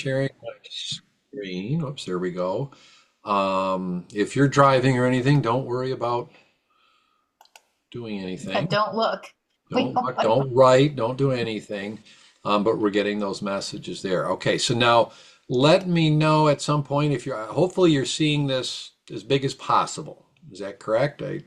sharing my screen. Oops, there we go. If you're driving or anything, don't worry about doing Yeah, anything. don't look. We Don't don't look, want to. don't write, don't do anything. But we're getting those messages there. Okay, so now let me know at some point if you're, hopefully you're seeing this as big as possible. Is that correct? It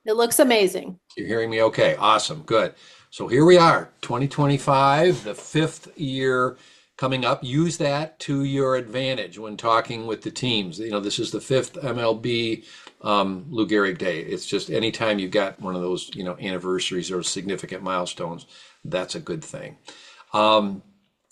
looks amazing. You're hearing me okay. Awesome. Good. So here we are, 2025, the fifth year coming up. Use that to your advantage when talking with the teams. You know, this is the fifth MLB Lou Gehrig Day. It's just anytime you've got one of those, anniversaries or significant milestones, that's a good thing.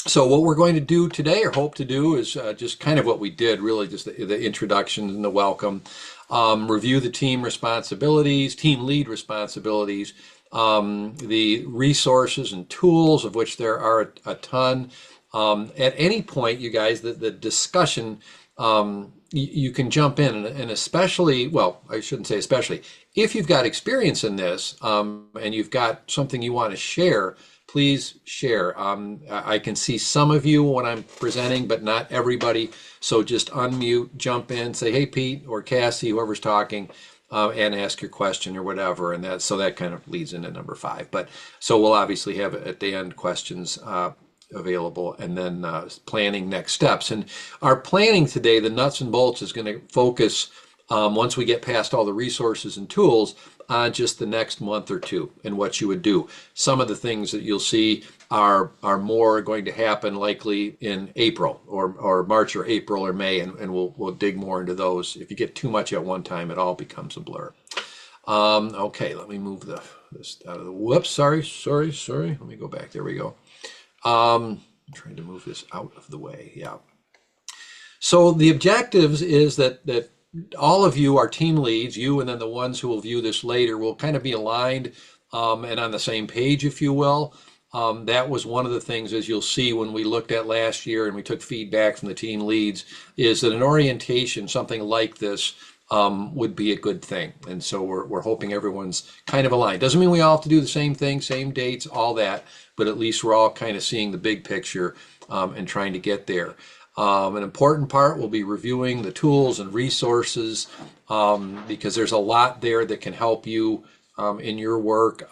So what we're going to do today, or hope to do, is just kind of what we did, really, just the introduction and the welcome. Review the team responsibilities, team lead responsibilities, the resources and tools, of which there are a ton. At any point, you guys, the discussion, you can jump in, and especially, well, I shouldn't say especially, if you've got experience in this and you've got something you want to share, please share. I can see some of you when I'm presenting, but not everybody. So just unmute, jump in, say, hey, Pete or Cassie, whoever's talking, and ask your question or whatever. And that kind of leads into number 5. But so we'll obviously have at the end questions available, and then planning next steps. And our planning today, the nuts and bolts, is going to focus once we get past all the resources and tools on just the next month or two and what you would do. Some of the things that you'll see are more going to happen likely in April or March or April or May, and we'll dig more into those. If you get too much at one time, it all becomes a blur. Okay, let me move this out of the, whoops, sorry. Let me go back, there we go. I'm trying to move this out of the way, yeah. So the objectives is that all of you are team leads, you and then the ones who will view this later will kind of be aligned and on the same page, if you will. That was one of the things, as you'll see when we looked at last year and we took feedback from the team leads, is that an orientation, something like this, would be a good thing. And so we're hoping everyone's kind of aligned. Doesn't mean we all have to do the same thing, same dates, all that, but at least we're all kind of seeing the big picture and trying to get there. An important part will be reviewing the tools and resources because there's a lot there that can help you in your work.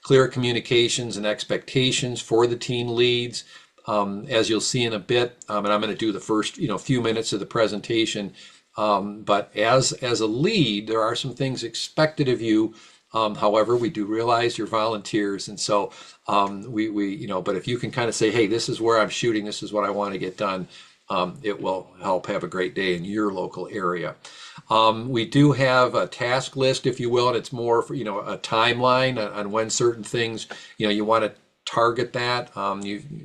Clear communications and expectations for the team leads. As you'll see in a bit, and I'm going to do the first few minutes of the presentation. But as a lead, there are some things expected of you. However, we do realize you're volunteers, and so but if you can kind of say, hey, this is where I'm shooting, this is what I want to get done, it will help have a great day in your local area. We do have a task list, if you will, and it's more for, a timeline on when certain things, you want to target that.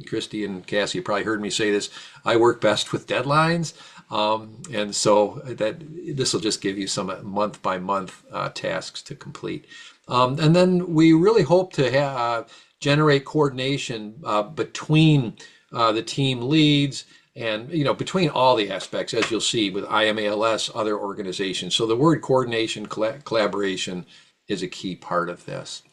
Christy and Cassie, you probably heard me say this. I work best with deadlines. And so that this will just give you some month by month tasks to complete. And then we really hope to generate coordination between the team leads and, between all the aspects, as you'll see with IMALS, other organizations. So the word coordination, collaboration is a key part of this.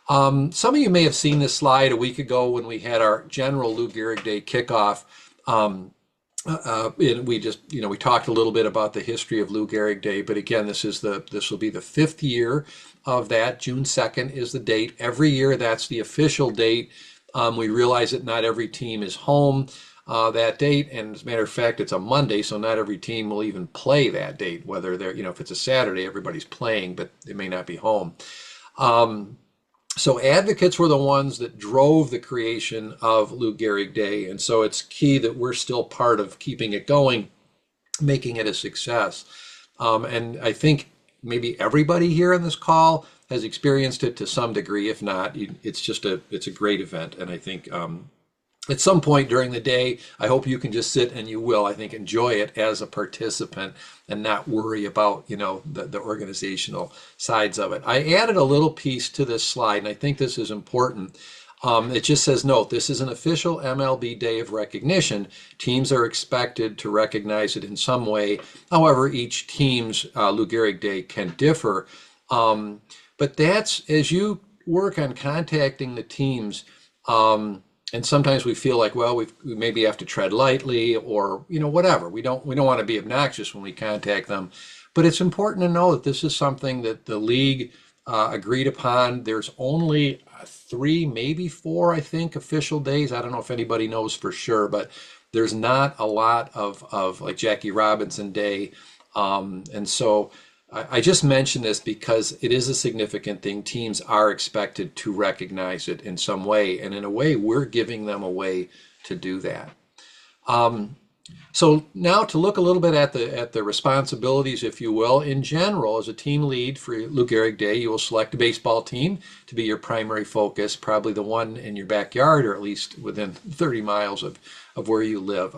Some of you may have seen this slide a week ago when we had our general Lou Gehrig Day kickoff. And we just, we talked a little bit about the history of Lou Gehrig Day, but again, this will be the 5th year of that. June 2nd is the date. Every year, that's the official date. We realize that not every team is home that date, and as a matter of fact, it's a Monday, so not every team will even play that date. Whether they're, if it's a Saturday, everybody's playing, but they may not be home. So advocates were the ones that drove the creation of Lou Gehrig Day, and so it's key that we're still part of keeping it going, making it a success. And I think maybe everybody here on this call has experienced it to some degree. If not, it's a great event, and I think at some point during the day, I hope you can just sit, and you will, I think, enjoy it as a participant and not worry about, the organizational sides of it. I added a little piece to this slide, and I think this is important. It just says, note, this is an official MLB Day of Recognition. Teams are expected to recognize it in some way. However, each team's Lou Gehrig Day can differ. But that's, as you work on contacting the teams, and sometimes we feel like, well, we maybe have to tread lightly, or whatever. We don't want to be obnoxious when we contact them, but it's important to know that this is something that the league agreed upon. There's only three, maybe four, I think, official days. I don't know if anybody knows for sure, but there's not a lot of like Jackie Robinson Day, and so. I just mention this because it is a significant thing. Teams are expected to recognize it in some way, and in a way, we're giving them a way to do that. So now to look a little bit at the responsibilities, if you will. In general, as a team lead for Lou Gehrig Day, you will select a baseball team to be your primary focus, probably the one in your backyard or at least within 30 miles of where you live.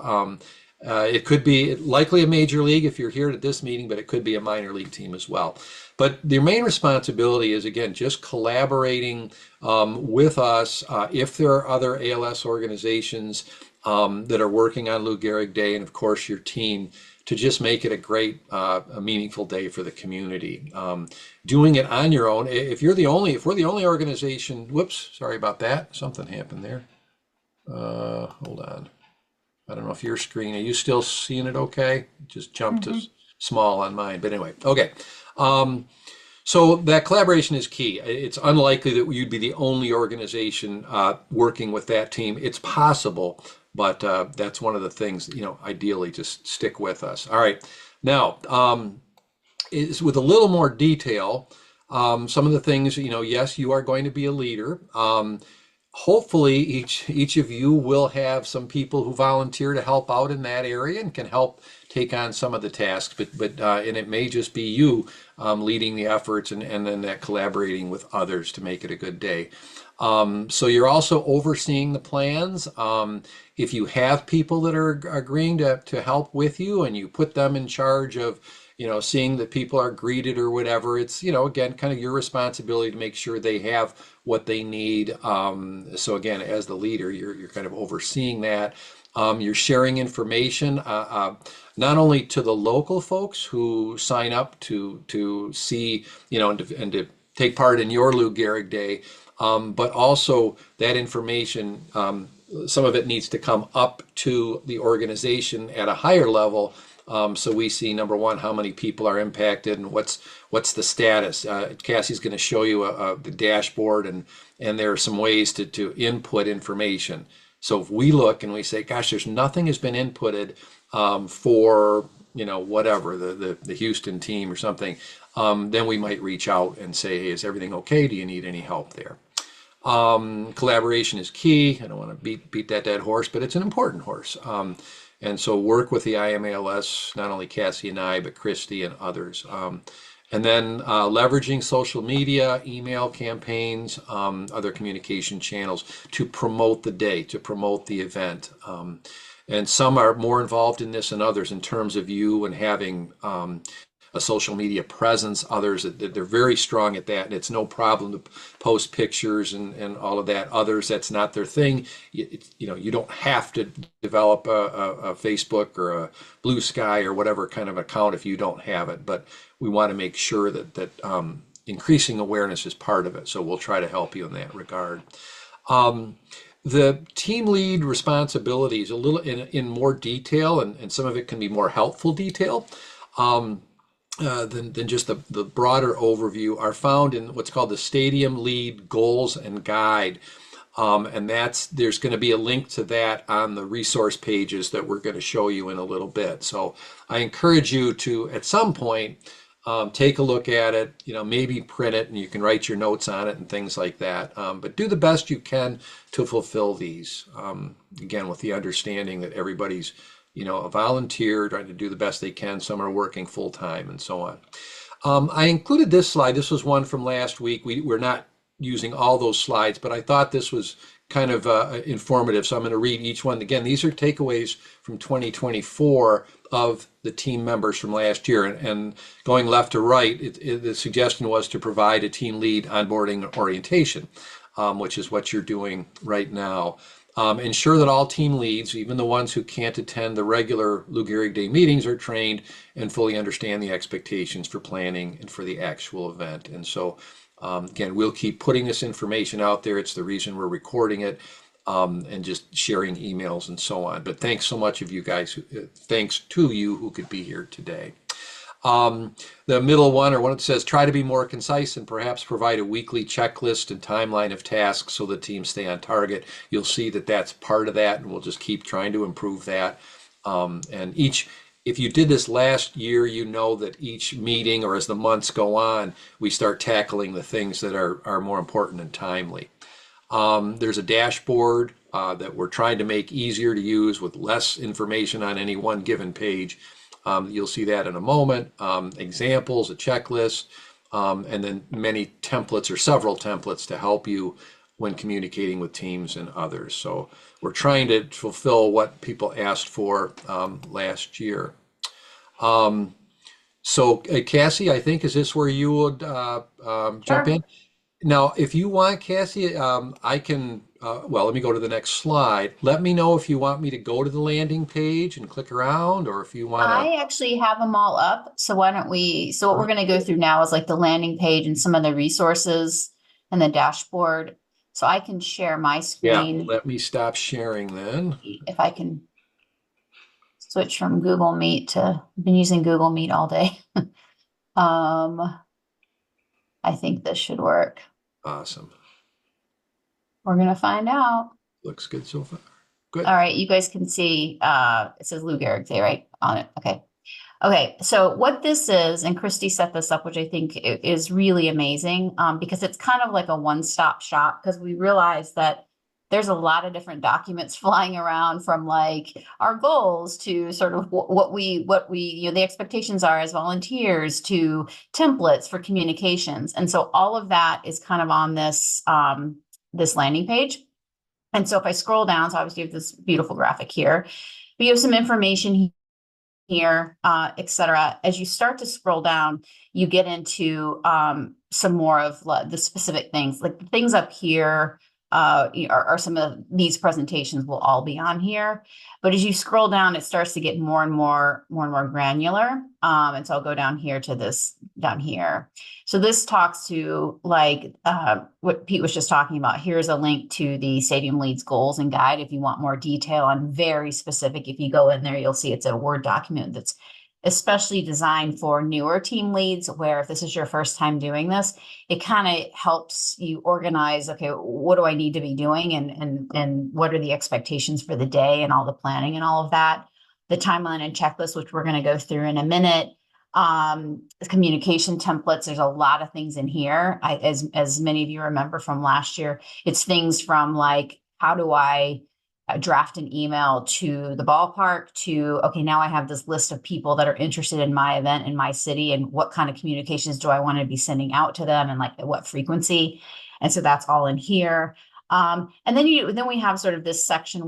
It could be likely a major league if you're here at this meeting, but it could be a minor league team as well. But their main responsibility is, again, just collaborating with us. If there are other ALS organizations that are working on Lou Gehrig Day, and of course your team, to just make it a great, a meaningful day for the community. Doing it on your own, if we're the only organization, whoops, sorry about that, something happened there. Hold on. I don't know if your screen, are you still seeing it okay? It just jumped to small on mine, but anyway, okay. So that collaboration is key. It's unlikely that you'd be the only organization working with that team. It's possible, but that's one of the things, ideally just stick with us. All right. Now, is with a little more detail, some of the things, yes, you are going to be a leader. Hopefully each of you will have some people who volunteer to help out in that area and can help take on some of the tasks, but and it may just be you leading the efforts and then that collaborating with others to make it a good day. So you're also overseeing the plans. If you have people that are agreeing to help with you and you put them in charge of seeing that people are greeted or whatever, it's, again, kind of your responsibility to make sure they have what they need. So again, as the leader, you're kind of overseeing that. You're sharing information, not only to the local folks who sign up to see, and to take part in your Lou Gehrig Day, but also that information, some of it needs to come up to the organization at a higher level. So we see, number one, how many people are impacted and what's the status. Cassie's going to show you the dashboard, and there are some ways to input information. So if we look and we say, gosh, there's nothing has been inputted for whatever the Houston team or something, then we might reach out and say, hey, is everything okay? Do you need any help there? Collaboration is key. I don't want to beat that dead horse, but it's an important horse. And so work with the IMALS, not only Cassie and I, but Christy and others. And then leveraging social media, email campaigns, other communication channels to promote the day, to promote the event. And some are more involved in this than others in terms of you and having a social media presence. Others, they're very strong at that, and it's no problem to post pictures and all of that. Others, that's not their thing. You don't have to develop a Facebook or a Blue Sky or whatever kind of account if you don't have it. But we want to make sure that increasing awareness is part of it. So we'll try to help you in that regard. The team lead responsibilities a little in more detail, and some of it can be more helpful detail. Than just the broader overview are found in what's called the Stadium Lead Goals and Guide. And there's going to be a link to that on the resource pages that we're going to show you in a little bit. So I encourage you to, at some point, take a look at it, maybe print it and you can write your notes on it and things like that. But do the best you can to fulfill these. Again, with the understanding that everybody's a volunteer trying to do the best they can. Some are working full time and so on. I included this slide. This was one from last week. We're not using all those slides, but I thought this was kind of informative. So I'm going to read each one. Again, these are takeaways from 2024 of the team members from last year. And going left to right, the suggestion was to provide a team lead onboarding orientation, which is what you're doing right now. Ensure that all team leads, even the ones who can't attend the regular Lou Gehrig Day meetings, are trained and fully understand the expectations for planning and for the actual event. And so, again, we'll keep putting this information out there. It's the reason we're recording it. and just sharing emails and so on. But thanks so much of you guys. Thanks to you who could be here today. The middle one, or one that says, try to be more concise and perhaps provide a weekly checklist and timeline of tasks so the teams stay on target. You'll see that that's part of that, and we'll just keep trying to improve that. If you did this last year, you know that each meeting, or as the months go on, we start tackling the things that are more important and timely. There's a dashboard that we're trying to make easier to use with less information on any one given page. You'll see that in a moment. Examples, a checklist, and then many templates or several templates to help you when communicating with teams and others. So we're trying to fulfill what people asked for last year. Kassie, I think, is this where you would jump in? Now, if you want, Kassie, I can, well, let me go to the next slide. Let me know if you want me to go to the landing page and click around, or if you want to. I actually have them all up. So why don't we, so what we're going to go through now is like the landing page and some of the resources and the dashboard. So I can share my screen. Yeah, let me stop sharing then. If I can switch from Google Meet to, I've been using Google Meet all day. I think this should work. Awesome. We're going to find out. Looks good so far. Good. All right, you guys can see, it says Lou Gehrig Day, right, on it. Okay. Okay, so what this is, and Christy set this up, which I think is really amazing, because it's kind of like a one-stop shop, because we realize that there's a lot of different documents flying around, from like our goals to sort of what we the expectations are as volunteers, to templates for communications. And so all of that is kind of on this this landing page. And so if I scroll down, so obviously you have this beautiful graphic here, we have some information here, et cetera. As you start to scroll down, you get into some more of the specific things, like the things up here are some of these presentations will all be on here. But as you scroll down, it starts to get more and more granular. And so I'll go down here to this down here. So this talks to like what Pete was just talking about. Here's a link to the Stadium Leads Goals and Guide. If you want more detail on very specific, if you go in there, you'll see it's a Word document that's especially designed for newer team leads, where if this is your first time doing this, it kind of helps you organize, okay, what do I need to be doing, and what are the expectations for the day, and all the planning and all of that. The timeline and checklist, which we're going to go through in a minute. The communication templates, there's a lot of things in here. As many of you remember from last year, it's things from like, how do I draft an email to the ballpark, to, okay, now I have this list of people that are interested in my event in my city, and what kind of communications do I want to be sending out to them, and like at what frequency. And so that's all in here. And then we have sort of this section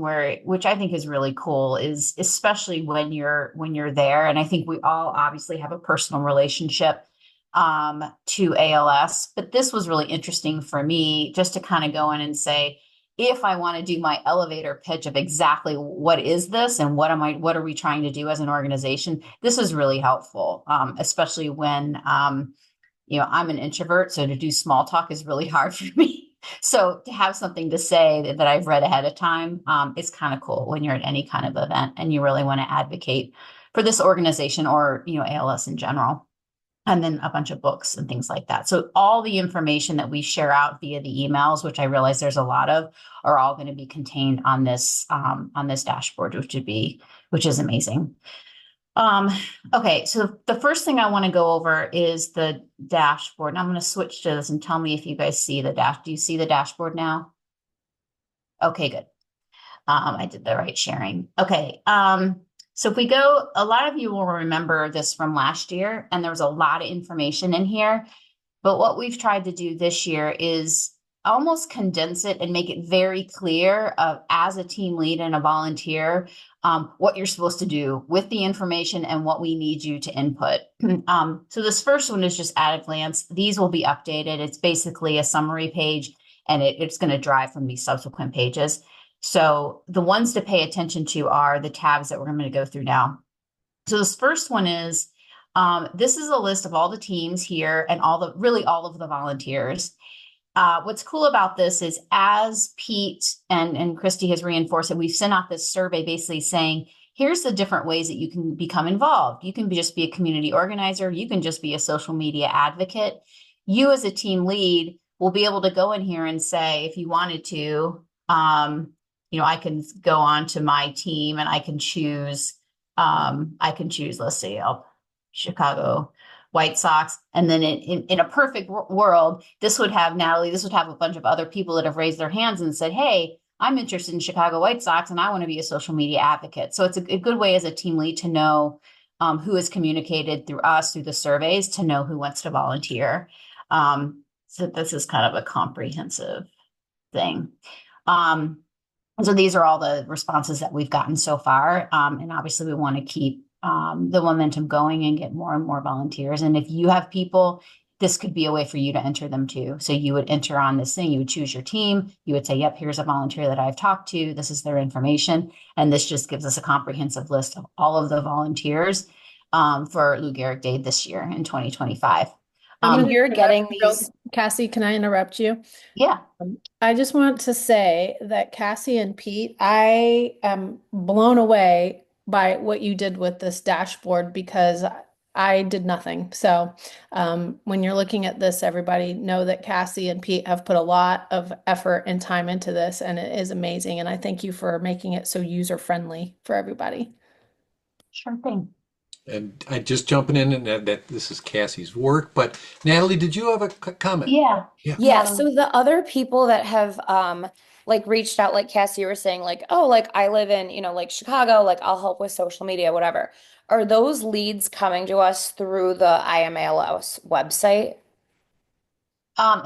which I think is really cool, is especially when you're there. And I think we all obviously have a personal relationship to ALS, but this was really interesting for me, just to kind of go in and say, if I want to do my elevator pitch of exactly what is this and what are we trying to do as an organization, this is really helpful, especially when I'm an introvert, so to do small talk is really hard for me. So to have something to say that I've read ahead of time, it's kind of cool when you're at any kind of event and you really want to advocate for this organization, or ALS in general. And then a bunch of books and things like that. So all the information that we share out via the emails, which I realize there's a lot of, are all going to be contained on this dashboard, which is amazing. Okay, so the first thing I want to go over is the dashboard. And I'm going to switch to this and tell me if you guys see the dash. Do you see the dashboard now? Okay, good. I did the right sharing. Okay. So if we go, a lot of you will remember this from last year, and there was a lot of information in here. But what we've tried to do this year is almost condense it and make it very clear as a team lead and a volunteer, what you're supposed to do with the information and what we need you to input. So this first one is just at a glance. These will be updated. It's basically a summary page, and it's going to drive from these subsequent pages. So the ones to pay attention to are the tabs that we're going to go through now. So this first one is, this is a list of all the teams here and all of the volunteers. what's cool about this is as Pete and Christy has reinforced it, we've sent out this survey basically saying, here's the different ways that you can become involved. You can just be a community organizer. You can just be a social media advocate. You as a team lead will be able to go in here and say, if you wanted to, I can go on to my team and let's say, Chicago White Sox. And then in a perfect world, this would have Natalie, this would have a bunch of other people that have raised their hands and said, hey, I'm interested in Chicago White Sox and I want to be a social media advocate. So it's a good way as a team lead to know who has communicated through us, through the surveys, to know who wants to volunteer. So this is kind of a comprehensive thing. So these are all the responses that we've gotten so far. And obviously we want to keep the momentum going and get more and more volunteers. And if you have people, this could be a way for you to enter them too. So you would enter on this thing, you would choose your team, you would say, yep, here's a volunteer that I've talked to, this is their information. And this just gives us a comprehensive list of all of the volunteers for Lou Gehrig Day this year in 2025. You're getting these. Kassie, can I interrupt you? Yeah. I just want to say that Kassie and Pete, I am blown away by what you did with this dashboard because I did nothing. So when you're looking at this, everybody know that Kassie and Pete have put a lot of effort and time into this, and it is amazing. And I thank you for making it so user-friendly for everybody. Sure thing. And I just jumping in and that this is Cassie's work, but Natalie, did you have a comment? Yeah. Yeah. So the other people that have like reached out, like Cassie, you were saying, like, oh, like I live in, like Chicago, like I'll help with social media, whatever. Are those leads coming to us through the IMALS website?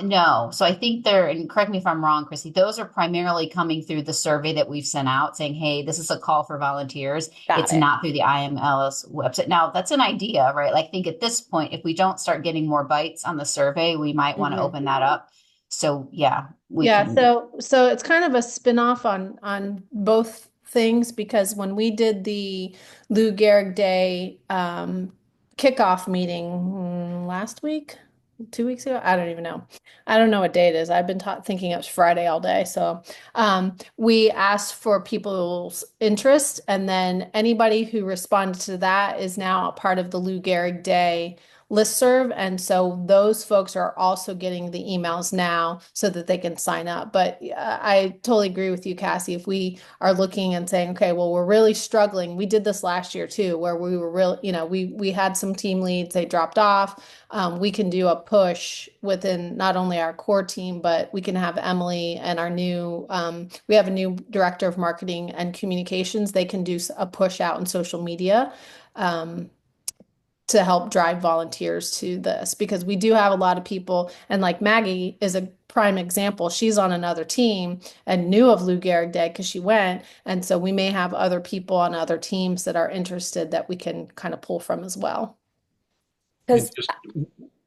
No. So I think and correct me if I'm wrong, Chrissy, those are primarily coming through the survey that we've sent out saying, hey, this is a call for volunteers. Got It's it. not through the IMLS website. Now, that's an idea, right? Like, I think at this point, if we don't start getting more bites on the survey, we might want to open that up. So yeah, so it's kind of a spin-off on both things because when we did the Lou Gehrig Day kickoff meeting last week, 2 weeks ago, I don't even know. I don't know what day it is. I've been thinking it was Friday all day. So we asked for people's interest, and then anybody who responded to that is now a part of the Lou Gehrig Day listserv. And so those folks are also getting the emails now so that they can sign up. But I totally agree with you, Kassie. If we are looking and saying, okay, well, we're really struggling. We did this last year too, where we were real, we had some team leads, they dropped off. We can do a push within not only our core team, but we can have Emily and we have a new director of marketing and communications. They can do a push out in social media. To help drive volunteers to this because we do have a lot of people, and like Maggie is a prime example. She's on another team and knew of Lou Gehrig Day because she went, and so we may have other people on other teams that are interested that we can kind of pull from as well.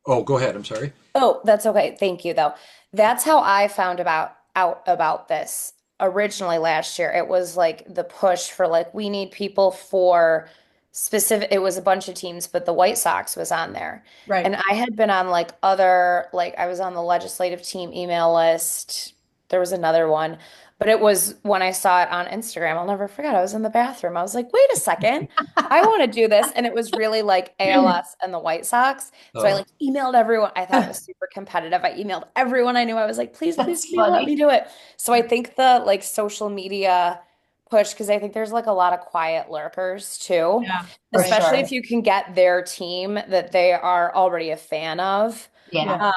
Oh, go ahead. I'm sorry. Oh, that's okay. Thank you, though. That's how I found out about this originally last year. It was like the push for like we need people for specific. It was a bunch of teams, but the White Sox was on there. Right. And I had been on like I was on the legislative team email list. There was another one, but it was when I saw it on Instagram. I'll never forget. I was in the bathroom. I was like, wait a second. I want to do this. And it was really like ALS and the White Sox. So I like emailed everyone. I thought it was super competitive. I emailed everyone I knew. I was like, please let me do it. So I think the like social media push, because I think there's like a lot of quiet lurkers too. Yeah, especially if you can get their team that they are already a fan of. Yeah.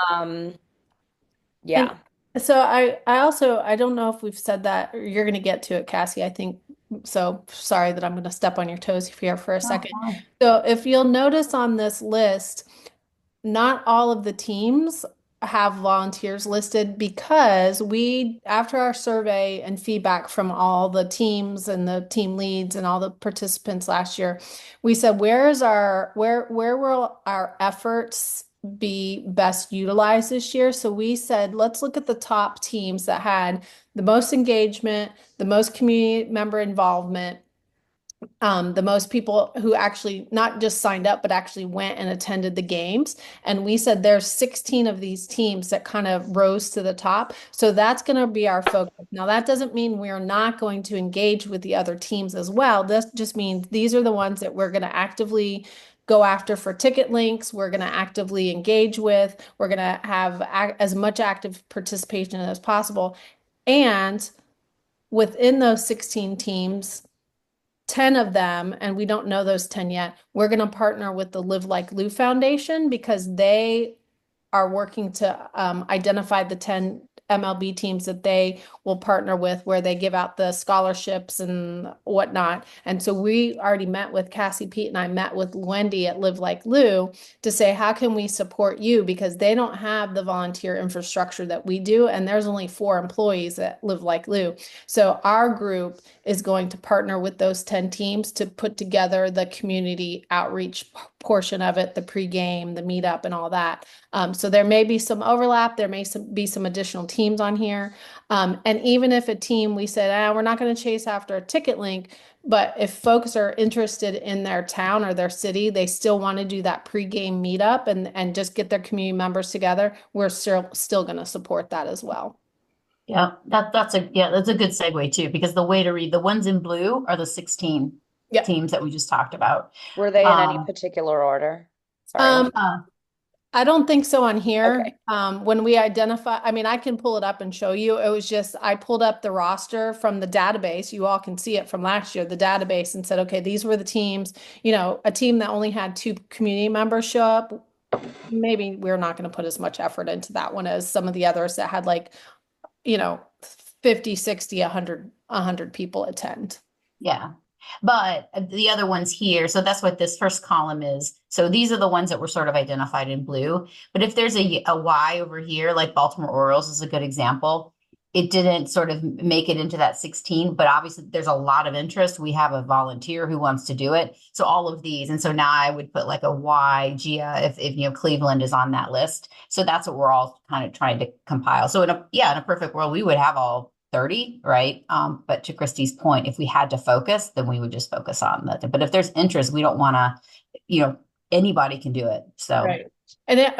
Yeah. And so I don't know if we've said that or you're going to get to it, Kassie. I think so. Sorry that I'm going to step on your toes here for a second. So if you'll notice on this list, not all of the teams have volunteers listed because after our survey and feedback from all the teams and the team leads and all the participants last year, we said, where will our efforts be best utilized this year? So we said, let's look at the top teams that had the most engagement, the most community member involvement, the most people who actually not just signed up, but actually went and attended the games. And we said there's 16 of these teams that kind of rose to the top. So that's going to be our focus. Now, that doesn't mean we're not going to engage with the other teams as well. This just means these are the ones that we're going to actively go after for ticket links. We're going to actively engage with. We're going to have as much active participation as possible. And within those 16 teams, 10 of them, and we don't know those 10 yet, we're going to partner with the Live Like Lou Foundation because they are working to identify the 10 MLB teams that they will partner with where they give out the scholarships and whatnot. And so we already met with Cassie, Pete, and I met with Wendy at Live Like Lou to say, how can we support you? Because they don't have the volunteer infrastructure that we do. And there's only 4 employees at Live Like Lou. So our group is going to partner with those 10 teams to put together the community outreach portion of it, the pregame, the meetup, and all that. So there may be some overlap. There may be some additional teams on here. And even if a team, we said, we're not going to chase after a ticket link, but if folks are interested in their town or their city, they still want to do that pregame meetup and just get their community members together, we're still going to support that as well. Yeah, that's a good segue too, because the way to read the ones in blue are the 16 Yep. teams that we just talked about. Were they in any particular order? Sorry. I don't think so on here. Okay. When we identify, I mean, I can pull it up and show you. It was just, I pulled up the roster from the database. You all can see it from last year, the database, and said, okay, these were the teams. You know, a team that only had 2 community members show up, maybe we're not going to put as much effort into that one as some of the others that had like, 50, 60, 100 people attend. Yeah. But the other ones here, so that's what this first column is. So these are the ones that were sort of identified in blue. But if there's a Y over here, like Baltimore Orioles is a good example, it didn't sort of make it into that 16, but obviously there's a lot of interest. We have a volunteer who wants to do it. So all of these. And so now I would put like a Y, Gia, if Cleveland is on that list. So that's what we're all kind of trying to compile. So in a perfect world, we would have all 30, right? But to Christy's point, if we had to focus, then we would just focus on that. But if there's interest, we don't want to, anybody can do it. So, right. And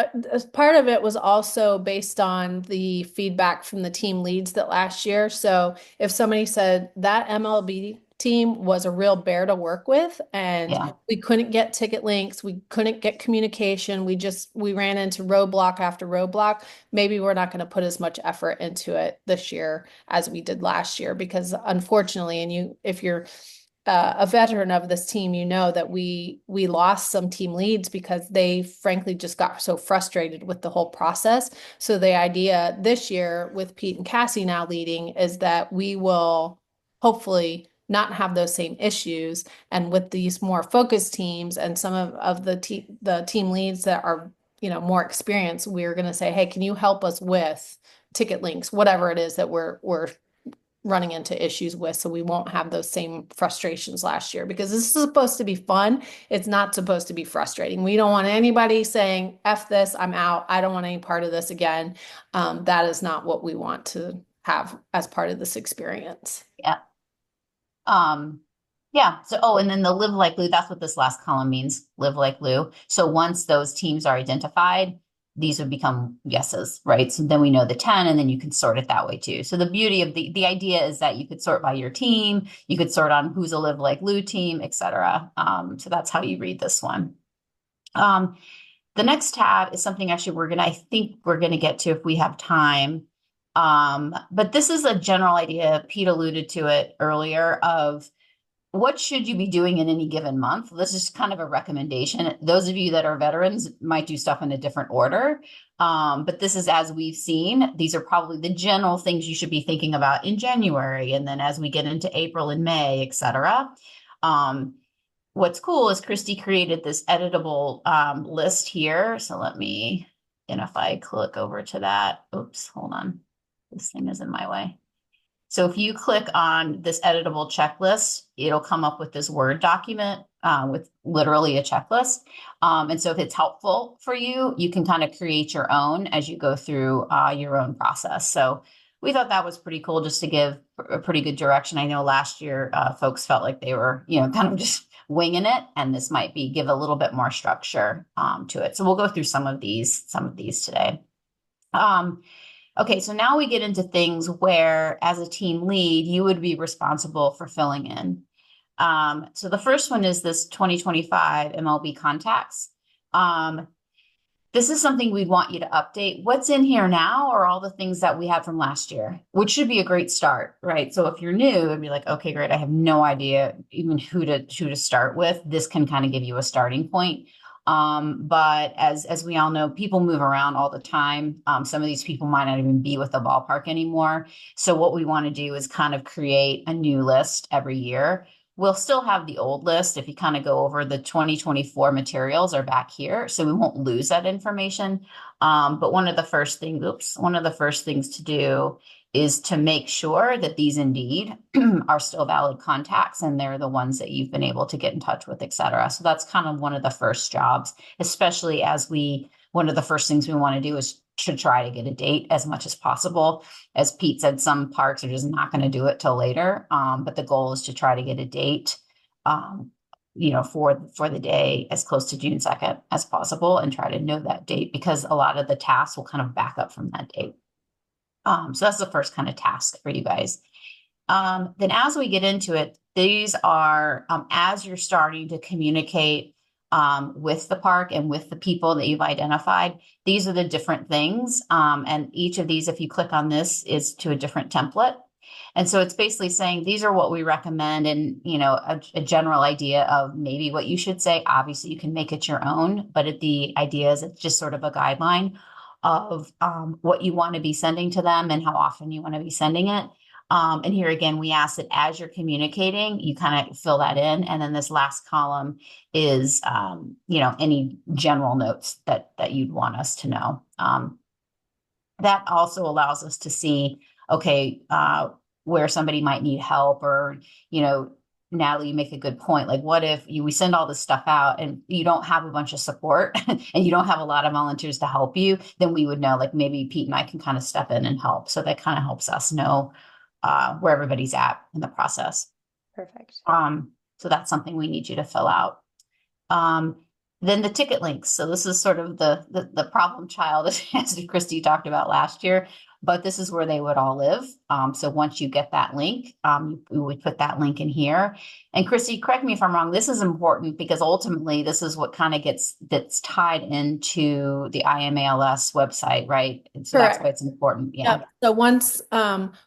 part of it was also based on the feedback from the team leads that last year. So if somebody said that MLB team was a real bear to work with and we couldn't get ticket links, we couldn't get communication, we ran into roadblock after roadblock, maybe we're not going to put as much effort into it this year as we did last year, because unfortunately, and if you're a veteran of this team, you know that we lost some team leads because they frankly just got so frustrated with the whole process. So the idea this year with Pete and Kassie now leading is that we will hopefully not have those same issues. And with these more focused teams and some of the team leads that are, more experienced, we're going to say, hey, can you help us with ticket links, whatever it is that we're running into issues with, so we won't have those same frustrations last year, because this is supposed to be fun. It's not supposed to be frustrating. We don't want anybody saying, F this, I'm out, I don't want any part of this again. That is not what we want to have as part of this experience. Yeah. So, and then the Live Like Lou, that's what this last column means, Live Like Lou. So once those teams are identified, these would become yeses, right? So then we know the 10, and then you can sort it that way too. So the beauty of the idea is that you could sort by your team, you could sort on who's a Live Like Lou team, etc. So that's how you read this one. The next tab is something actually I think we're gonna get to if we have time. But this is a general idea. Pete alluded to it earlier of what should you be doing in any given month? This is kind of a recommendation. Those of you that are veterans might do stuff in a different order. But this is, as we've seen, these are probably the general things you should be thinking about in January. And then as we get into April and May, et cetera. What's cool is Christy created this editable list here. So and if I click over to that, oops, hold on. This thing is in my way. So if you click on this editable checklist, it'll come up with this Word document with literally a checklist. And so if it's helpful for you, you can kind of create your own as you go through your own process. So we thought that was pretty cool just to give a pretty good direction. I know last year folks felt like they were, kind of just winging it, and this might be give a little bit more structure to it. So we'll go through some of these today. Okay, so now we get into things where, as a team lead, you would be responsible for filling in. So the first one is this 2025 MLB contacts. This is something we'd want you to update. What's in here now are all the things that we had from last year, which should be a great start, right? So if you're new and be like, okay, great, I have no idea even who to start with. This can kind of give you a starting point. But as we all know, people move around all the time. Some of these people might not even be with the ballpark anymore. So what we want to do is kind of create a new list every year. We'll still have the old list. If you kind of go over the 2024 materials are back here, so we won't lose that information. But one of the first things to do is to make sure that these indeed are still valid contacts and they're the ones that you've been able to get in touch with, et cetera. So that's kind of one of the first jobs, especially one of the first things we want to do is to try to get a date as much as possible. As Pete said, some parks are just not going to do it till later. But the goal is to try to get a date, for the day as close to June 2nd as possible and try to know that date because a lot of the tasks will kind of back up from that date. So that's the first kind of task for you guys. Then as we get into it, these are, as you're starting to communicate with the park and with the people that you've identified, these are the different things. And each of these, if you click on this, is to a different template. And so it's basically saying these are what we recommend and, a general idea of maybe what you should say. Obviously, you can make it your own, but the idea is it's just sort of a guideline of what you want to be sending to them and how often you want to be sending it. And here again, we ask that as you're communicating, you kind of fill that in. And then this last column is, any general notes that you'd want us to know. That also allows us to see, okay, where somebody might need help or, Natalie, you make a good point. Like, what if we send all this stuff out and you don't have a bunch of support and you don't have a lot of volunteers to help you? Then we would know, like, maybe Pete and I can kind of step in and help. So that kind of helps us know where everybody's at in the process. Perfect. So that's something we need you to fill out. Then the ticket links. So this is sort of the problem child, as Christy talked about last year, but this is where they would all live. So once you get that link, we would put that link in here. And Christy, correct me if I'm wrong, this is important because ultimately this is what kind of that's tied into the IMALS website, right? And so Correct. that's why it's important. Yeah. Yep. So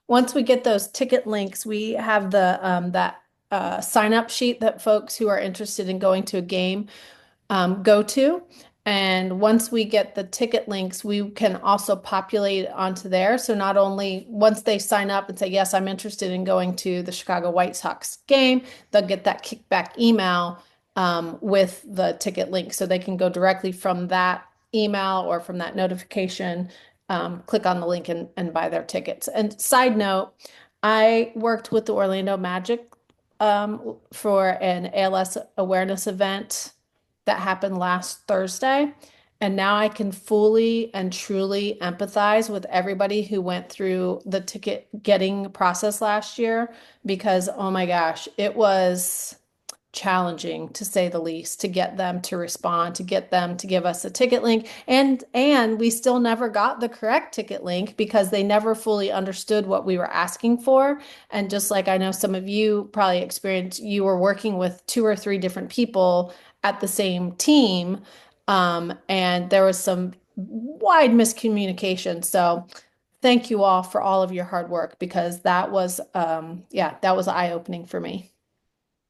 once we get those ticket links, we have that sign up sheet that folks who are interested in going to a game go to. And once we get the ticket links, we can also populate onto there. So not only once they sign up and say, yes, I'm interested in going to the Chicago White Sox game, they'll get that kickback email with the ticket link. So they can go directly from that email or from that notification, click on the link and buy their tickets. And side note, I worked with the Orlando Magic for an ALS awareness event that happened last Thursday. And now I can fully and truly empathize with everybody who went through the ticket getting process last year because, oh my gosh, it was challenging to say the least to get them to respond, to get them to give us a ticket link. And we still never got the correct ticket link because they never fully understood what we were asking for. And just like I know some of you probably experienced, you were working with 2 or 3 different people at the same team. And there was some wide miscommunication. So thank you all for all of your hard work because that was, that was eye-opening for me.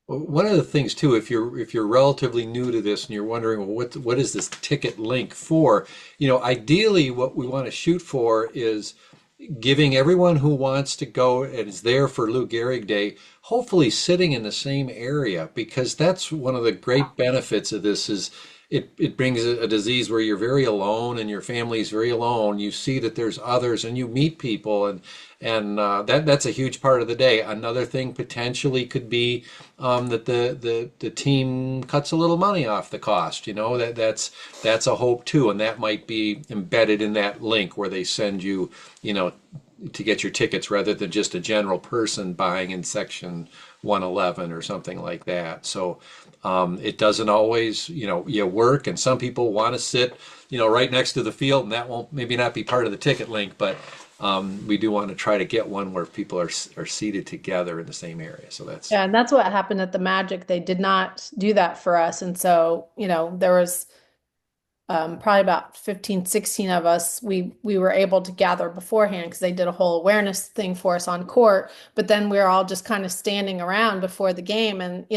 Well, one of the things too, if you're relatively new to this and you're wondering, well, what is this ticket link for? Ideally, what we want to shoot for is giving everyone who wants to go and is there for Lou Gehrig Day, hopefully sitting in the same area, because that's one of the great benefits of this is it brings a disease where you're very alone and your family's very alone. You see that there's others and you meet people and that's a huge part of the day. Another thing potentially could be that the team cuts a little money off the cost. That's a hope too, and that might be embedded in that link where they send you to get your tickets rather than just a general person buying in section 111 or something like that. So it doesn't always, you work, and some people want to sit, right next to the field, and that won't maybe not be part of the ticket link, but we do want to try to get one where people are seated together in the same area. So that's Yeah, and that's what happened at the Magic. They did not do that for us. And so, there was probably about 15, 16 of us. We were able to gather beforehand because they did a whole awareness thing for us on court. But then we were all just kind of standing around before the game, and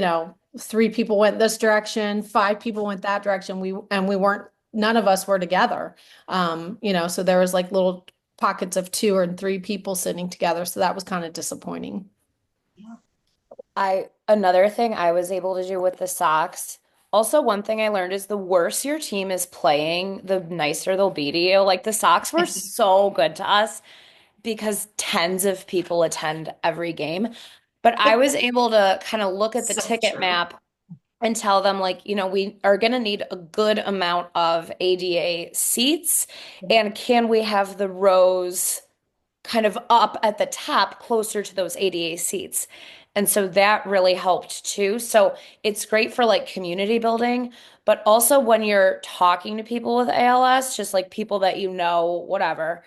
three people went this direction, five people went that direction. We weren't, none of us were together. So there was like little pockets of two or three people sitting together. So that was kind of disappointing. Another thing I was able to do with the socks. Also, one thing I learned is the worse your team is playing, the nicer they'll be to you. Like the socks were so good to us because tens of people attend every game. But I was able to kind of look at the So ticket true. map and tell them, like, we are going to need a good amount of ADA seats. And can we have the rows kind of up at the top closer to those ADA seats? And so that really helped too. So it's great for like community building, but also when you're talking to people with ALS, just like people that whatever,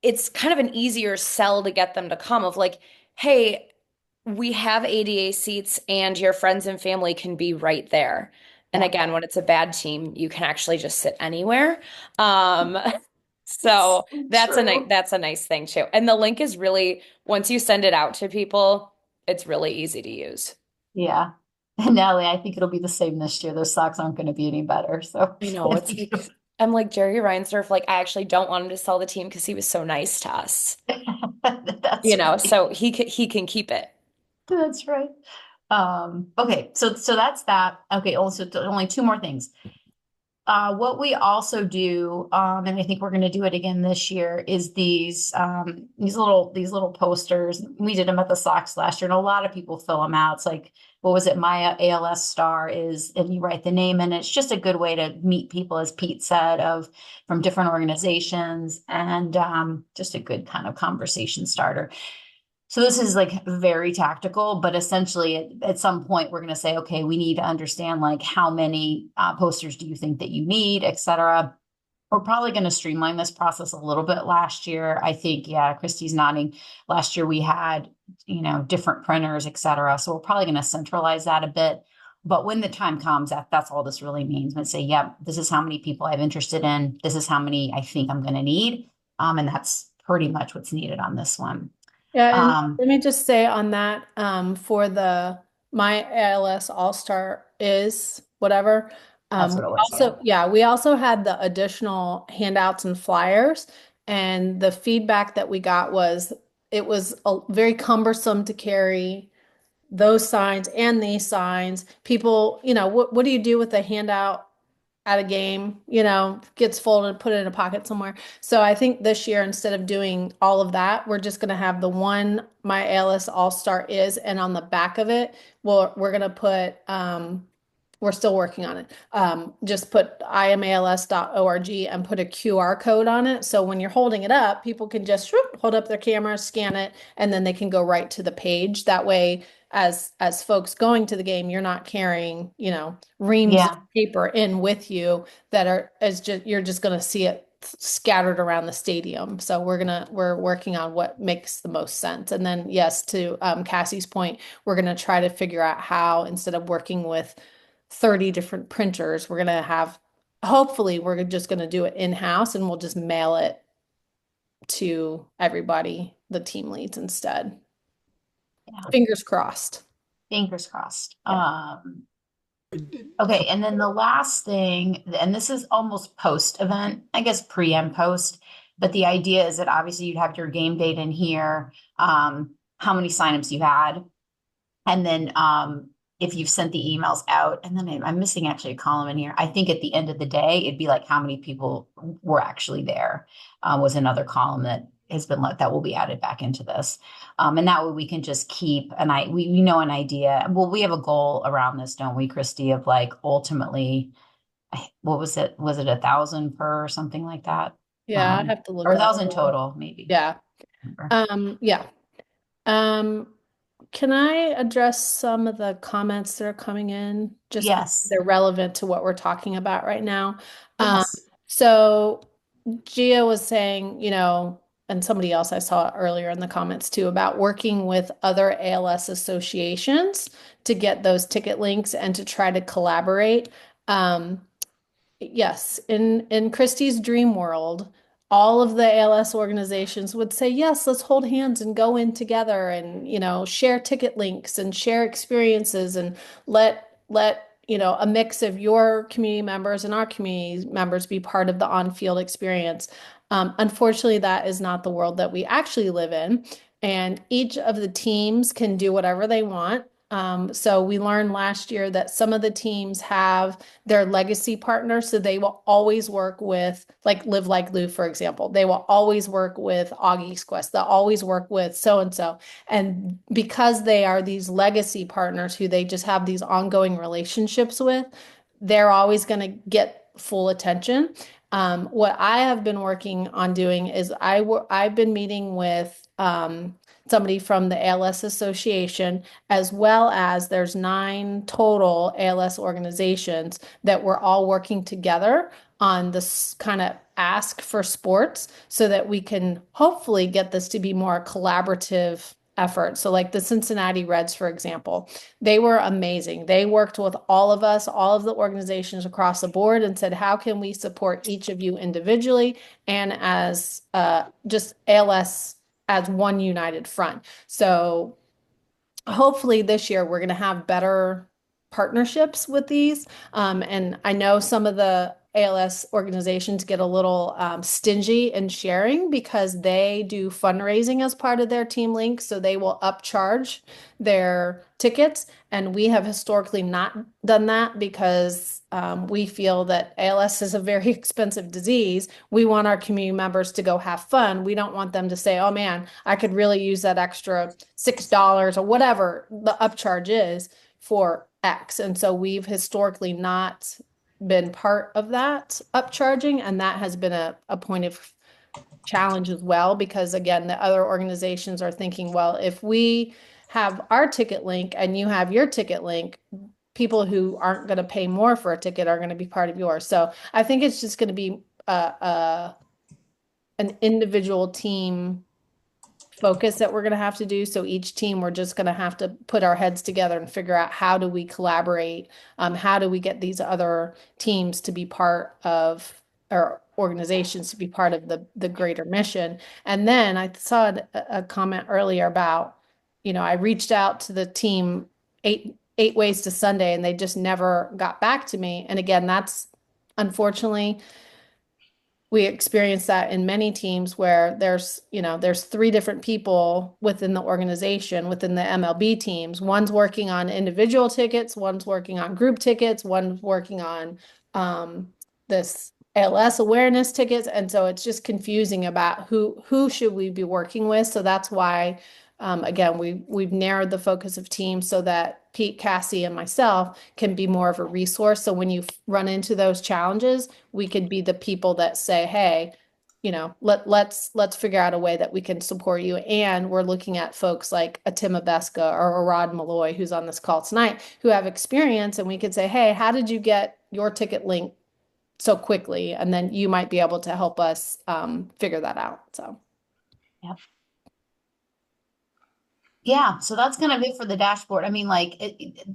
it's kind of an easier sell to get them to come of like, hey, we have ADA seats and your friends and family can be right there. And Yeah. again, when it's a bad team, you can actually just sit anywhere. Um, It's so so that's true. a nice thing too. And the link is really, once you send it out to people, it's really easy to use. Yeah. And Natalie, I think it'll be the same this year. Those socks aren't going to be any better. So I know it's like I'm like Jerry Reinsdorf, like I actually don't want him to sell the team because he was so nice to us. that's right. So he can keep it. That's right. Okay, so that's that. Okay, also only two more things. What we also do, and I think we're going to do it again this year, is these little posters. We did them at the Sox last year, and a lot of people fill them out. It's like, what was it? My ALS star is, and you write the name, and it's just a good way to meet people, as Pete said, of from different organizations, and just a good kind of conversation starter. So this is like very tactical, but essentially at some point we're going to say, okay, we need to understand like how many posters do you think that you need, et cetera. We're probably going to streamline this process a little bit last year. I think, yeah, Christy's nodding. Last year we had, different printers, et cetera. So we're probably going to centralize that a bit. But when the time comes, that's all this really means. And say, yeah, this is how many people I'm interested in. This is how many I think I'm going to need. And that's pretty much what's needed on this one. Yeah, and Um, let me just say on that, for the My ALS All-Star is whatever. That's what it was. Yeah. We also had the additional handouts and flyers, and the feedback that we got was it was very cumbersome to carry those signs and these signs. People, what do you do with a handout at a game, gets folded, put it in a pocket somewhere. So I think this year, instead of doing all of that, we're just going to have the one My ALS All-Star is, and on the back of it, we're going to put, we're still working on it. Just put imals.org and put a QR code on it. So when you're holding it up, people can just hold up their camera, scan it, and then they can go right to the page. That way, as folks going to the game, you're not carrying, reams of Yeah. paper in with you that are as just you're just going to see it scattered around the stadium. So we're working on what makes the most sense. And then yes, to Cassie's point, we're going to try to figure out how, instead of working with 30 different printers, we're going to have, hopefully we're just going to do it in-house, and we'll just mail it to everybody, the team leads instead. Yeah. Fingers crossed. Fingers crossed. Yeah. Okay, and then the last thing, and this is almost post event, I guess pre and post, but the idea is that obviously you'd have your game date in here, how many signups you had, and then if you've sent the emails out, and then I'm missing actually a column in here. I think at the end of the day, it'd be like how many people were actually there, was another column that has been that will be added back into this. And that way we can just keep we know an idea. Well, we have a goal around this, don't we, Christy, of like ultimately, what was it? Was it 1,000 per or something like that? Yeah, I have to look Or up. 1,000 total, maybe. Yeah. Yeah. Um, can I address some of the comments that are coming in just because Yes. they're relevant to what we're talking about right now? Yes. So Gia was saying, and somebody else I saw earlier in the comments too, about working with other ALS associations to get those ticket links and to try to collaborate. Um, Yes, in Christie's dream world, all of the ALS organizations would say, yes, let's hold hands and go in together and, share ticket links and share experiences and let a mix of your community members and our community members be part of the on-field experience. Unfortunately, that is not the world that we actually live in, and each of the teams can do whatever they want. So we learned last year that some of the teams have their legacy partners. So they will always work with, like Live Like Lou, for example. They will always work with Augie's Quest. They'll always work with so and so. And because they are these legacy partners who they just have these ongoing relationships with, they're always going to get full attention. What I have been working on doing is I've been meeting with somebody from the ALS Association, as well as there's 9 total ALS organizations that we're all working together on this kind of ask for sports so that we can hopefully get this to be more collaborative effort. So like the Cincinnati Reds, for example, they were amazing. They worked with all of us, all of the organizations across the board, and said, how can we support each of you individually and as just ALS as one united front. So hopefully this year we're going to have better partnerships with these. And I know some of the ALS organizations get a little stingy in sharing because they do fundraising as part of their team link. So they will upcharge their tickets. And we have historically not done that because we feel that ALS is a very expensive disease. We want our community members to go have fun. We don't want them to say, oh man, I could really use that extra $6 or whatever the upcharge is for X. And so we've historically not been part of that upcharging. And that has been a point of challenge as well, because again, the other organizations are thinking, well, if we have our ticket link and you have your ticket link, people who aren't going to pay more for a ticket are going to be part of yours. So I think it's just going to be an individual team focus that we're going to have to do. So each team, we're just going to have to put our heads together and figure out how do we collaborate? How do we get these other teams to be part of, or organizations to be part of the greater mission? And then I saw a comment earlier about, I reached out to the team eight ways to Sunday and they just never got back to me. And again, that's unfortunately we experience that in many teams where there's 3 different people within the organization, within the MLB teams. One's working on individual tickets, one's working on group tickets, one's working on this ALS awareness tickets. And so it's just confusing about who should we be working with. So that's why again, we've narrowed the focus of teams so that Pete, Kassie, and myself can be more of a resource. So when you run into those challenges, we could be the people that say, hey, let's figure out a way that we can support you. And we're looking at folks like a Tim Abeska or a Rod Malloy, who's on this call tonight, who have experience. And we could say, hey, how did you get your ticket link so quickly? And then you might be able to help us figure that out. So. Yep. Yeah, so that's kind of it for the dashboard. I mean, like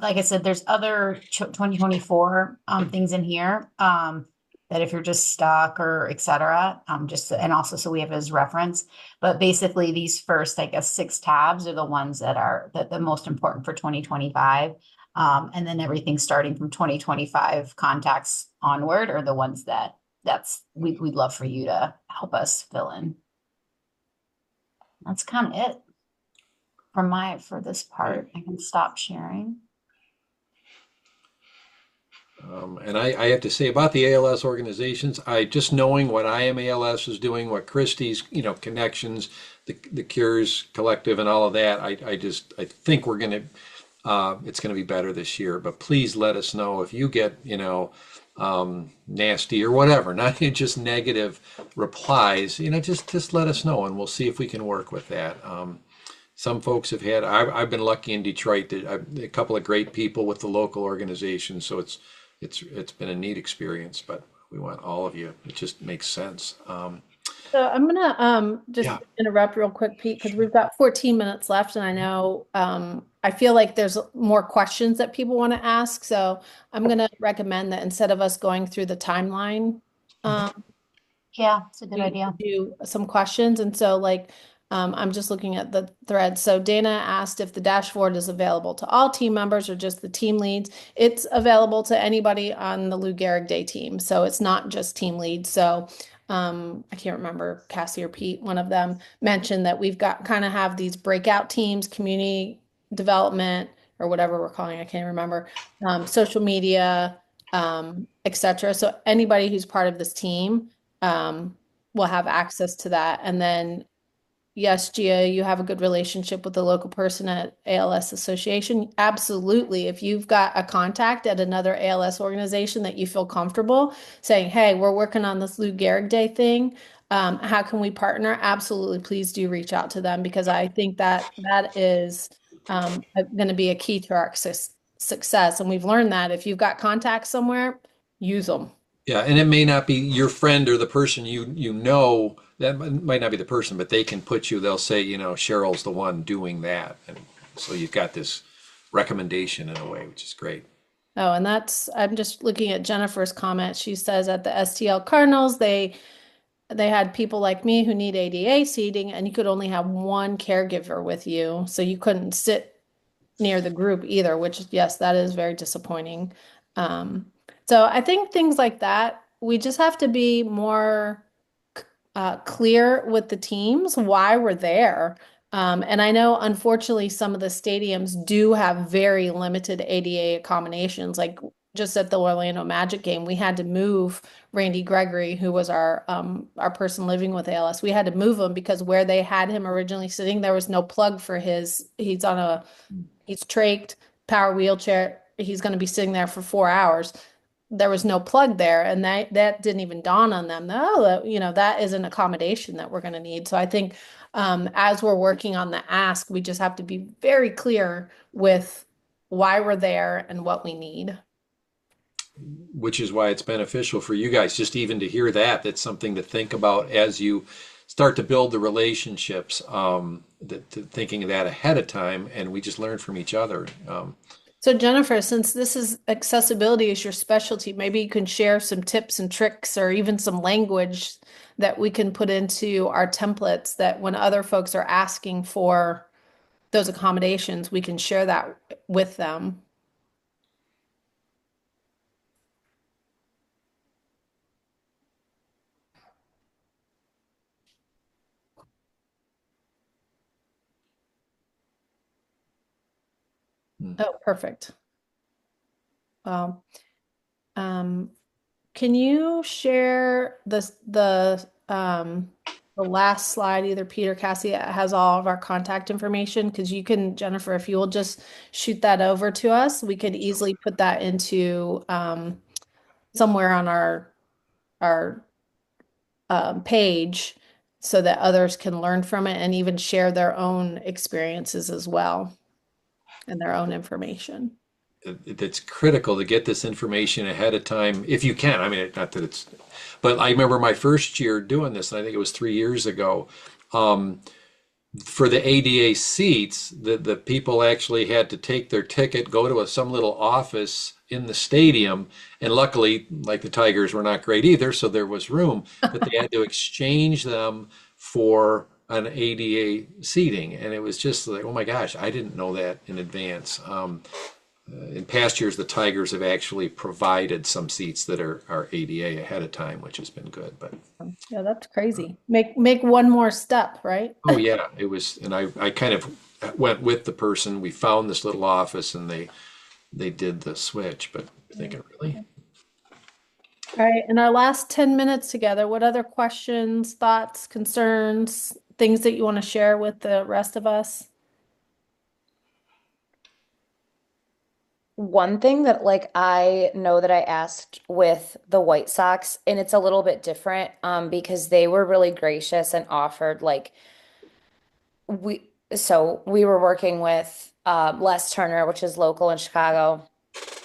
I said, there's other 2024 things in here that if you're just stuck or etc. And also so we have as reference. But basically, these first, I guess, 6 tabs are the ones that are the most important for 2025, and then everything starting from 2025 contacts onward are the ones we'd love for you to help us fill in. That's kind of it. For this part, I can stop sharing. And I have to say about the ALS organizations, just knowing what I Am ALS is doing, what Christie's, connections, the Cures Collective and all of that, I think we're going to, it's going to be better this year. But please let us know if you get, nasty or whatever, not just negative replies, just let us know and we'll see if we can work with that. Some folks have had, I've been lucky in Detroit that a couple of great people with the local organization. So it's been a neat experience, but we want all of you. It just makes sense. So I'm gonna just Yeah. interrupt real quick, Pete, because we've got 14 minutes left, and I know I feel like there's more questions that people want to ask. So I'm gonna recommend that instead of us going through the timeline, um, Yeah, it's a good we idea. do some questions. And so like I'm just looking at the thread. So Dana asked if the dashboard is available to all team members or just the team leads. It's available to anybody on the Lou Gehrig Day team. So it's not just team leads. So I can't remember, Cassie or Pete, one of them mentioned that we've got kind of have these breakout teams, community development, or whatever we're calling it, I can't remember, social media, etc. So anybody who's part of this team um, will have access to that. And then, yes, Gia, you have a good relationship with the local person at ALS Association. Absolutely. If you've got a contact at another ALS organization that you feel comfortable saying, hey, we're working on this Lou Gehrig Day thing. How can we partner? Absolutely. Please do reach out to them because I think that that is going to be a key to our success. And we've learned that if you've got contacts somewhere, use them. Yeah, and it may not be your friend or the person you know. That might not be the person, but they can put you. They'll say, Cheryl's the one doing that, and so you've got this recommendation in a way, which is great. Oh, and I'm just looking at Jennifer's comment. She says at the STL Cardinals, they had people like me who need ADA seating, and you could only have one caregiver with you, so you couldn't sit near the group either, which yes, that is very disappointing. Um, so I think things like that, we just have to be more clear with the teams why we're there. And I know, unfortunately, some of the stadiums do have very limited ADA accommodations. Like just at the Orlando Magic game, we had to move Randy Gregory, who was our person living with ALS. We had to move him because where they had him originally sitting, there was no plug for his. He's trached, power wheelchair. He's going to be sitting there for 4 hours. There was no plug there, and that didn't even dawn on them. Oh, that is an accommodation that we're going to need. So I think as we're working on the ask, we just have to be very clear with why we're there and what we need. Which is why it's beneficial for you guys just even to hear that. That's something to think about as you start to build the relationships. Thinking of that ahead of time, and we just learn from each other. So Jennifer, since this is accessibility is your specialty, maybe you can share some tips and tricks or even some language that we can put into our templates that when other folks are asking for those accommodations, we can share that with them. Oh, perfect. Well, um, can you share the last slide, either Pete or Cassie, it has all of our contact information? Because you can, Jennifer, if you will just shoot that over to us, we could easily put that into somewhere on our page so that others can learn from it and even share their own experiences as well and their own information. It's critical to get this information ahead of time if you can. I mean, not that it's, but I remember my first year doing this, and I think it was 3 years ago. For the ADA seats, the people actually had to take their ticket, go to some little office in the stadium, and luckily, like the Tigers were not great either, so there was room, but they had to exchange them for an ADA seating, and it was just like, oh my gosh, I didn't know that in advance. In past years, the Tigers have actually provided some seats that are ADA ahead of time, which has been good. But Yeah, that's crazy. Make one more step, right? oh yeah, it was, and I kind of went with the person. We found this little office, and they did the switch. But thinking really, All right, in our last 10 minutes together, what other questions, thoughts, concerns, things that you want to share with the rest of us? one thing that like I know that I asked with the White Sox, and it's a little bit different because they were really gracious and offered like we were working with Les Turner, which is local in Chicago,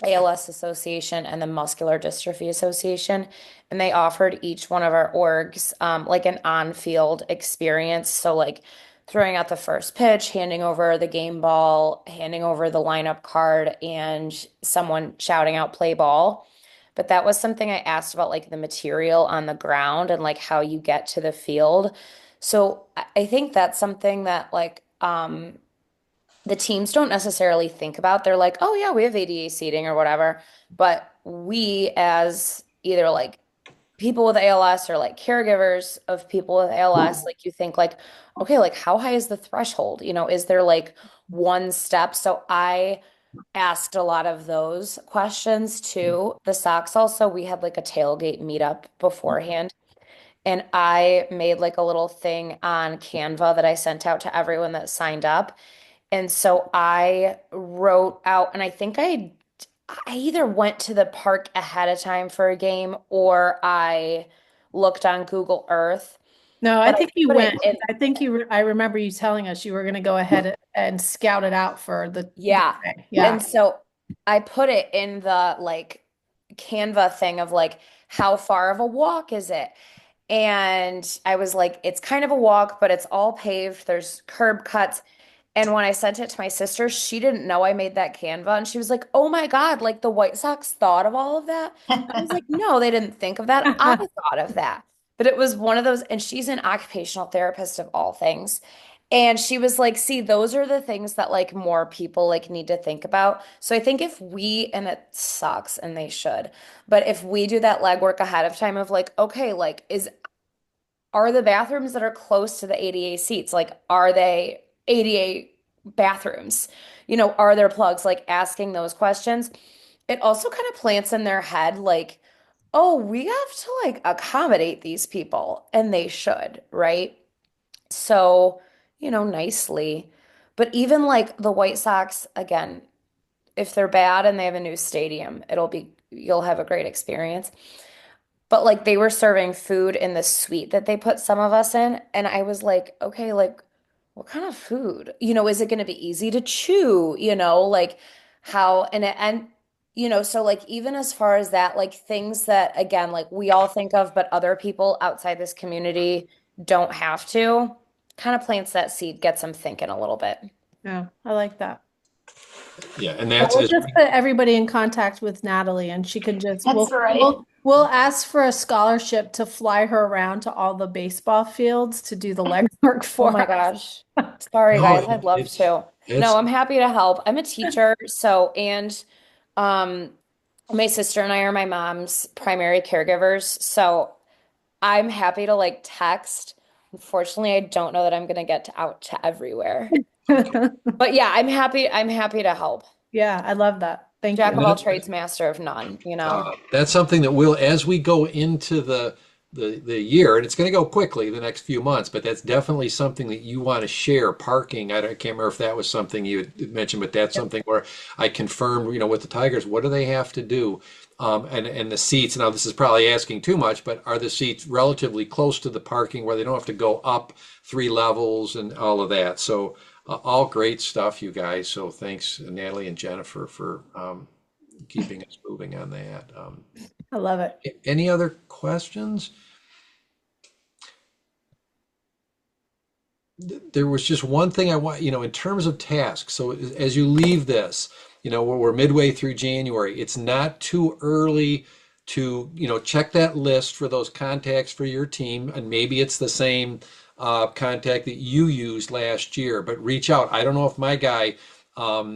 ALS Association and the Muscular Dystrophy Association, and they offered each one of our orgs like an on-field experience. So like throwing out the first pitch, handing over the game ball, handing over the lineup card, and someone shouting out play ball. But that was something I asked about like the material on the ground and like how you get to the field. So I think that's something that like the teams don't necessarily think about. They're like, oh yeah, we have ADA seating or whatever. But we as either like people with ALS or like caregivers of people with ALS, like you think like, okay, like how high is the threshold? You know, is there like one step? So I asked a lot of those questions too. The Sox also, we had like a tailgate meetup beforehand. And I made like a little thing on Canva that I sent out to everyone that signed up. And so I wrote out, and I either went to the park ahead of time for a game or I looked on Google Earth, No, I but I think you put it went. in, I think I remember you telling us you were going to go ahead and scout it out for the yeah. day. Yeah. And so I put it in the like Canva thing of like, how far of a walk is it? And I was like, it's kind of a walk, but it's all paved. There's curb cuts. And when I sent it to my sister, she didn't know I made that Canva. And she was like, oh my God, like the White Sox thought of all of that. I was like, no, they didn't think of that. I thought of that. But it was one of those, and she's an occupational therapist of all things. And she was like, see, those are the things that like more people like need to think about. So I think if we, and it sucks and they should, but if we do that legwork ahead of time of like, okay, like are the bathrooms that are close to the ADA seats, like, are they ADA bathrooms? You know, are there plugs? Like, asking those questions. It also kind of plants in their head, like, oh, we have to like accommodate these people, and they should, right? So, nicely. But even like the White Sox, again, if they're bad and they have a new stadium, you'll have a great experience. But like they were serving food in the suite that they put some of us in. And I was like, okay, like what kind of food? Is it going to be easy to chew? Like how, so like even as far as that, like things that again, like we all think of, but other people outside this community don't have to, kind of plants that seed, gets them thinking a little bit. Yeah, I like that. Yeah, and So that's we'll as just put everybody in contact with Natalie, and she can just That's right. we'll ask for a scholarship to fly her around to all the baseball fields to do the legwork Oh for my her. gosh. Sorry, no, guys. I'd love to. No, it's I'm happy to help. I'm a teacher, and um my sister and I are my mom's primary caregivers, so I'm happy to like text. Unfortunately, I don't know that I'm gonna get out to everywhere. But yeah, I'm happy to help. Yeah, I love that. Thank Jack you. of all that, trades, master of none, you know. that's something that will, as we go into the year, and it's going to go quickly the next few months, but that's definitely something that you want to share. Parking, I can't remember if that was something you had mentioned, but that's something where I confirmed, with the Tigers, what do they have to do? And the seats, now this is probably asking too much, but are the seats relatively close to the parking where they don't have to go up 3 levels and all of that? So all great stuff, you guys. So thanks, Natalie and Jennifer, for keeping us moving on that. I love it. Any other questions? There was just one thing I want, in terms of tasks. So as you leave this, we're midway through January. It's not too early to, check that list for those contacts for your team. And maybe it's the same contact that you used last year, but reach out. I don't know if my guy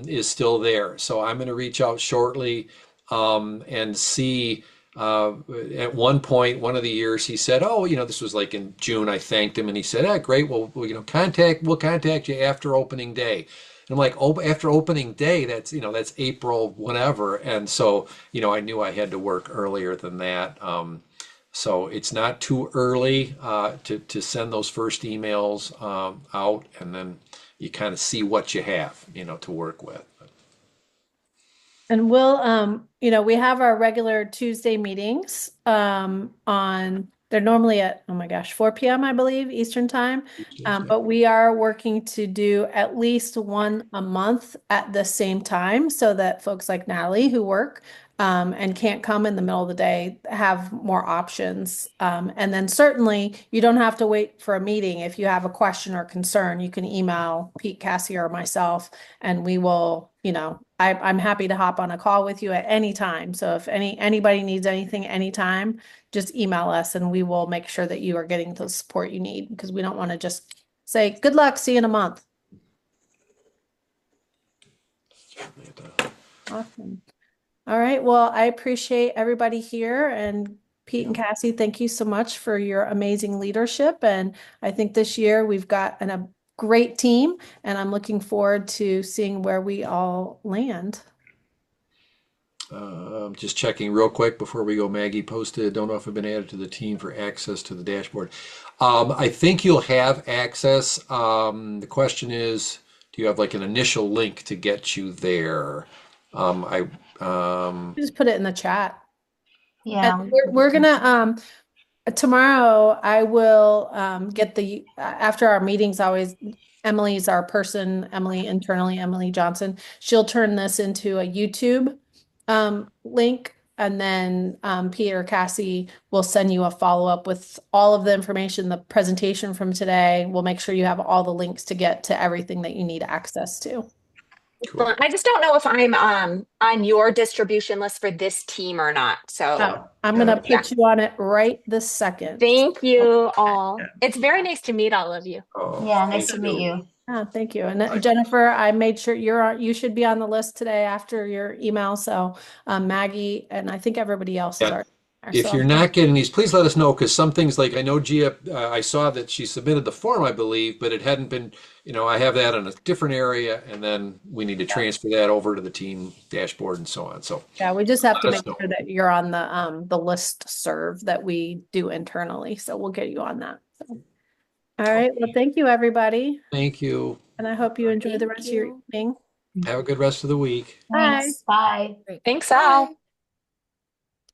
is still there. So I'm going to reach out shortly and see. At one point, one of the years, he said, "Oh, this was like in June." I thanked him, and he said, "Ah, great. Well, we'll contact you after opening day." And I'm like, "Oh, after opening day, that's April, whatever." And so, I knew I had to work earlier than that. So it's not too early to send those first emails out, and then you kind of see what you have, to work with. And we'll, we have our regular Tuesday meetings, they're normally at, oh my gosh, 4 p.m., I believe, Eastern time. But we are working to do at least one a month at the same time so that folks like Natalie who work, and can't come in the middle of the day have more options. And then certainly you don't have to wait for a meeting. If you have a question or concern, you can email Pete, Cassie, or myself, and we will, I'm happy to hop on a call with you at any time. So if anybody needs anything anytime, just email us and we will make sure that you are getting the support you need, because we don't want to just say, good luck, see you in a month. Awesome. All right. Well, I appreciate everybody here, and Pete and Cassie, thank you so much for your amazing leadership. And I think this year we've got a great team, and I'm looking forward to seeing where we all land. Just checking real quick before we go. Maggie posted, don't know if I've been added to the team for access to the dashboard. I think you'll have access. The question is, do you have like an initial link to get you there? Just put it in the chat. Yeah. And we're gonna tomorrow I will get the after our meetings always, Emily's our person, Emily internally, Emily Johnson. She'll turn this into a YouTube link, and then Peter Cassie will send you a follow-up with all of the information, the presentation from today. We'll make sure you have all the links to get to everything that you need access to. Cool. I just don't know if I'm on your distribution list for this team or not. So I'm gonna put you on it right this second. thank you all. It's very nice to meet all of you. Oh, Yeah, nice to meet you. Oh, thank you. And Jennifer, I made sure you should be on the list today after your email. So Maggie and I think everybody else is Yeah. already there. If So you're not getting these, please let us know, because some things, like I know Gia, I saw that she submitted the form, I believe, but it hadn't been, I have that in a different area, and then we need to transfer that over to the team dashboard and so on. So yeah, we just have to let make us know. sure that you're on the list serve that we do internally. So we'll get you on that. So. All right. Well, thank you, everybody. Thank you. And I hope you enjoy the Thank rest of your you. evening. Have a good rest of the week. Thanks. Bye. Thanks, Al.